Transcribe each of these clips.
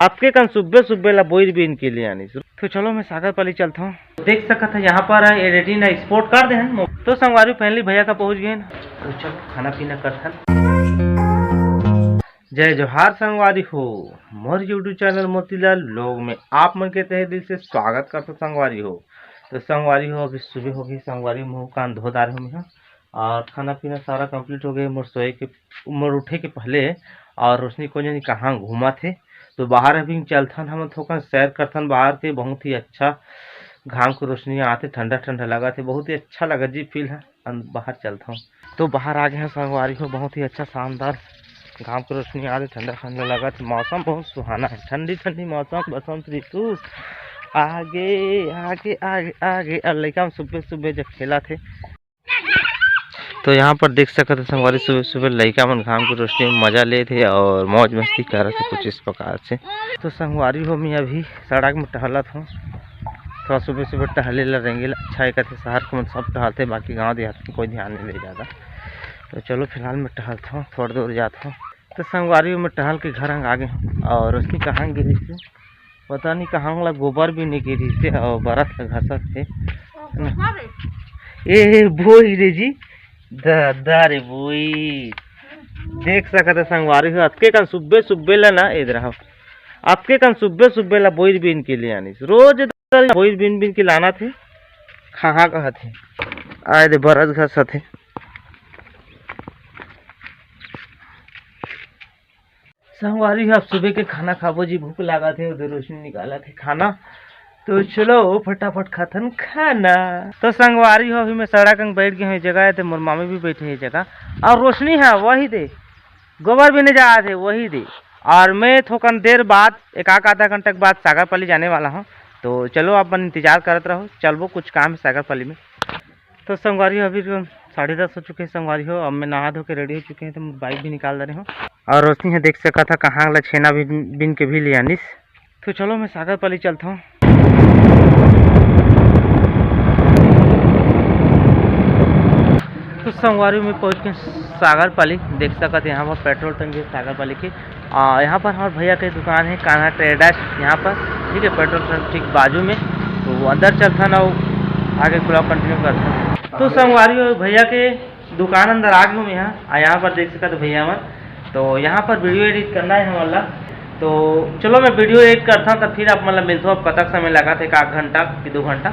आपके कन सुबह सुबह ला बोई भी इनके लिए आनी। तो चलो मैं सागर पाली चलता हूँ। देख सकता था यहाँ पर एडिटिंग स्पोर्ट कर दे तो संगवारी फैमिली भैया का पहुँच गए। तो चलो खाना पीना कर। जय जोहार संगवारी हो, मोर यूट्यूब चैनल मोतीलाल लोग में आप मन के तहे दिल से स्वागत करता संगवारी हो। तो संगवारी हो अभी सुबह हो गई, संगवारी मुँह कान धो दार हो और खाना पीना सारा कंप्लीट हो गया। मोर सोए के मोर उठे के पहले और रोशनी को जानी कहाँ घूमा थे तो बाहर अभी चलथन हम थोड़ा सैर करथन बाहर के। बहुत ही अच्छा घाम को रोशनी आते, ठंडा ठंडा लगा थे, बहुत ही अच्छा लगा जी फील है। बाहर चलता हूँ तो बाहर आ गए हैं संगवारी हो। बहुत ही अच्छा शानदार घाम की रोशनी आ रही, ठंडा ठंडा लगा था, मौसम बहुत सुहाना है, ठंडी ठंडी मौसम, बसंत ऋतु आगे आगे आगे आगे। और लड़का हम सुबह सुबह जब खेला थे तो यहाँ पर देख सकते थे संगवारी सुबह सुबह लड़का मन घाम की रोशनी में मजा ले थे और मौज मस्ती कर रहे थे कुछ इस प्रकार से। तो संगवारी हो मैं अभी सड़क में टहला था, थोड़ा सुबह सुबह टहले ला रेंगे अच्छा है कहते। शहर को सब टहलते, बाकी गाँव देहात में कोई ध्यान नहीं दे ज़्यादा। तो चलो फिलहाल मैं टहलता हूँ, थोड़ी दूर जाता हूँ। तो संगवारी में टहल के घर आ गए और उसकी कहाँ गिरी थी पता नहीं, कहाँ वाला गोबर भी नहीं गिरी थी और बरस का घासा थे। ए बोई रे जी दादा रे बोई, देख सकते संगवारी हो आपके कन सुबह सुबह ला ना इधर हो, आपके कन सुबह सुबह ला बोई बीन के लिए आनी रोज बोई बीन बीन के लाना थे। कहाँ कहा थे आए दे बरस घासा थे। संगवारी हो आप सुबह के खाना खाबो जी, भूख लगा थे, उधर रोशनी निकाला थे खाना। तो चलो फटाफट खाथन खाना। तो संगवारी हो अभी मैं सड़क में बैठ गया हूँ जगह थे, मोर मामी भी बैठे है जगह और रोशनी है वही दे, गोबर भी नहीं जा रहे थे वही दे। और मैं थोड़ा देर बाद एक आधा घंटे के बाद सागरपाली जाने वाला हूँ। तो चलो आप मन इंतजार करते रहो, चलबो कुछ काम है सागरपाली में। तो संगवारी हो अभी 10:30 हो चुके हैं संगवारी हो। अब मैं नहा धो के रेडी हो चुके हैं तो बाइक भी निकाल दे रहे हूँ और रोशनी है देख सका था कहाँ वाला छेना भी बिन के भी ले आनीस। तो चलो मैं सागरपाली चलता हूँ। तो संगवारी में पहुँच के सागरपाली देख सका थे, यहाँ पर पेट्रोल टंकी सागरपाली की। यहाँ पर हमारे भैया की दुकान है कान्हा ट्रेडर्स यहाँ पर, ठीक है, पेट्रोल पंप ठीक बाजू में। तो अंदर चलता ना आगे ब्लॉग कंटिन्यू करता। तो संगवारी भैया के दुकान अंदर आ गई हूँ यहाँ। यहाँ पर देख सका तो भैया मैं तो यहाँ पर वीडियो एडिट करना है हमारा। तो चलो मैं वीडियो एडिट करता हूँ तो फिर आप मतलब मिलता हूँ। अब कतक समय लगा था, 1 घंटा कि 2 घंटा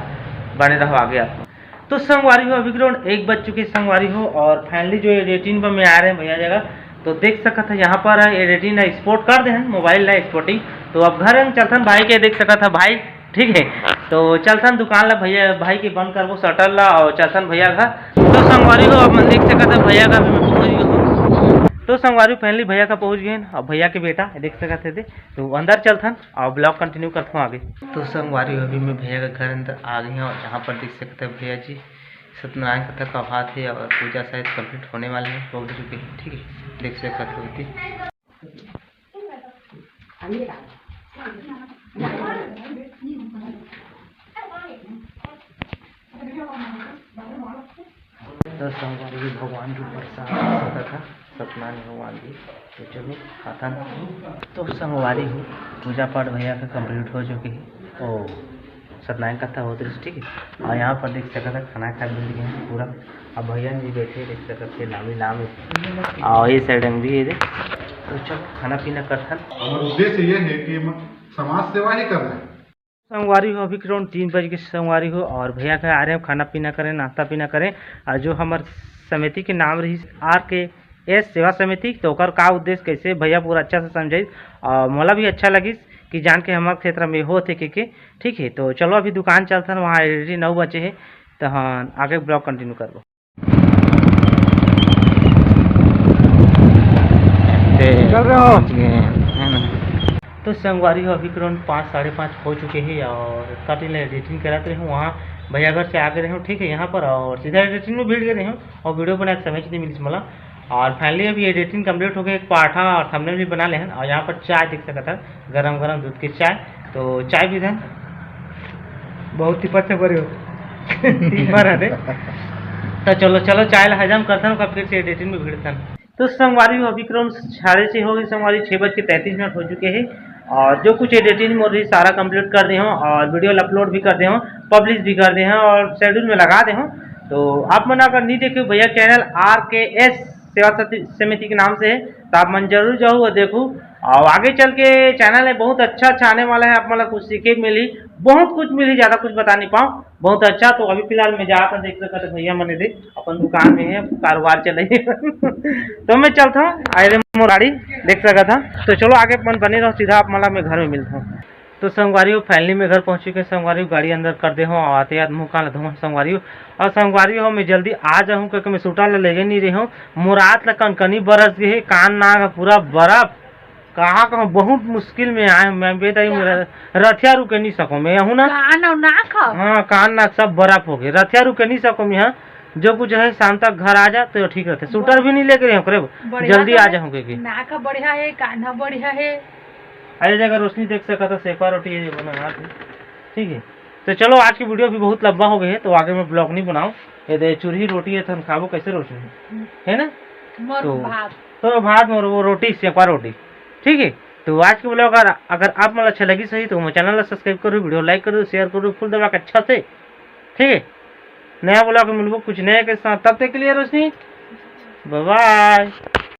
बने रहो आगे आप। तो संगवारी हो अभी ग्राउंड 1 बज चुके संगवारी हो और फाइनली जो एडिटिंग पर मैं आ रहे हैं भैया जगह। तो देख सका था यहाँ पर एडिटिंग एक्सपोर्ट कर दे हैं मोबाइल ला एक्सपोर्टिंग। तो अब घर चलथन भाई के देख सका था भाई, ठीक है। तो चलथन दुकान ला भैया भाई के बंद करबो शटर ला और चलथन भैया घर। तो संगवारी हो अब मैं देख सका था भैया का मैं पहुँच गया हूँ। तो संगवारी फैमिली भैया का पहुँच गए और भैया के बेटा देख सका थे तो अंदर चलथन और ब्लॉग कंटिन्यू करता हूँ आगे। तो संगवारी अभी मैं भैया के घर अंदर आ गई हूँ और यहाँ पर देख सकते हैं भैया जी सत्यनारायण कथा का हाथ है और पूजा शायद कंप्लीट होने वाले हैं, हो चुके हैं, ठीक है, देख सकते होती। तो संगवारी भगवान की प्रसाद था सत्यनारायण भगवान की। तो चलो खाता ना। तो संगवारी हो पूजा पाठ भैया का कंप्लीट हो चुकी है और सत्यनारायण कथा होती है, ठीक है। और यहाँ पर देख सकते हैं खाना खा मिल गया है पूरा। अब भैया जी बैठे देख सकते हैं नामी नाम और ये साइड भी है। तो चलो खाना पीना करता। हमारा उद्देश्य ये है कि समाज सेवा ही कर रहे हैं। संगवारी हो अभी अराउंड 3 बज के संगवारी हो और भैया का आ रहे हैं खाना पीना करें, नाश्ता पीना करें। और जो हमारे समिति के नाम रही RKS सेवा समिति, तो का उद्देश्य कैसे भैया पूरा अच्छा से समझाई और मला भी अच्छा लगी कि जान के हमारे क्षेत्र में हो थे के ठीक है। तो चलो अभी दुकान चलता है, वहाँ ऑलरेडी 9 बजे है। तो हाँ आगे ब्लॉग कंटिन्यू करो। चल रहे हो तो संगवारी हो अभी अराउंड 5 साढ़े 5 हो चुके हैं और स्टार्टिंग एडिटिंग कराते रहे हूँ वहाँ भैया घर से आगे रहे हूँ, ठीक है, यहाँ पर। और सीधा एडिटिंग में भीड़ गए रहे हूँ और वीडियो बनाए समय नहीं मिली मला। और फाइनली अभी एडिटिंग कंप्लीट हो गया, एक पाठा और थंबनेल भी बना ले हैं। और यहाँ पर चाय देख सकता था, गरम गरम दूध की चाय। तो चाय भी दें बहुत ही पत्ते बड़े हो तो चलो चलो चाय ला हजम करता हूँ, फिर से एडिटिंग में भिड़ता हूँ। तो संगवारी हो अभी क्रम 6:30 हो गई संगवारी, 6:33 हो चुके हैं। और जो कुछ एडिटिंग हो रही सारा कंप्लीट कर दे हूँ और वीडियो अपलोड भी कर दे हूँ, पब्लिश भी कर दे हैं और शेड्यूल में लगा दे हूँ। तो आप मन अगर नहीं देखे भैया चैनल RKS सेवा समिति के नाम से है, तो आप मन जरूर जाओ और देखो। और आगे चल के चैनल है बहुत अच्छा अच्छा आने वाला है, आप मतलब कुछ सीखे मिली, बहुत कुछ मिली, ज़्यादा कुछ बता नहीं पाऊँ, बहुत अच्छा। तो अभी फिलहाल मैं जाकर देख सकता था भैया मैंने देख अपन दुकान में है, कारोबार चल रही है तो मैं चलता हूँ, अरे मोर गाड़ी देख सका था। तो चलो आगे अपन बने रहो, सीधा आप मतलब मैं घर में मिलता हूँ। तो संगवारी फाइनली मैं घर पहुँच चुके, संगवारी गाड़ी अंदर कर दे हो, आते याद मुँह कान धुआं संगवारी। और संगवारी हो मैं जल्दी आ जाऊँ क्योंकि मैं सूटा ले नहीं रही हूँ, मुराद ला कनकनी बरस गई है, कान नाक पूरा बर्फ, कहाँ कहाँ बहुत मुश्किल में आए मैं बेटा, रथिया रुके नहीं सकूँ मैं हूँ ना, हाँ कान नाक सब बर्फ हो गए, रथिया रुके नहीं सकूँ मैं। जो कुछ है शाम तक घर आ जा तो ठीक रहते, सूटर भी नहीं लेके रहे जल्दी आ जाऊंगे कि नाक बढ़िया है, कान बढ़िया है, अरे जगह रोशनी देख सका था, सेका रोटी ये बना ठीक है। तो चलो आज की वीडियो भी बहुत लंबा हो गई है, तो आगे मैं ब्लॉग नहीं बनाऊँ। ये दे चूरही रोटी है तो खाबो कैसे रोशनी है ना, तो भात में वो रोटी सेका रोटी ठीक है। तो आज के ब्लॉग अगर आप मतलब अच्छा लगी सही तो मैं चैनल सब्सक्राइब करो, वीडियो लाइक करो, शेयर करो, फुल दबा के अच्छा से ठीक है। नया ब्लॉग मिलबो कुछ नया के साथ, तब तक के लिए रोशनी बाय बाय।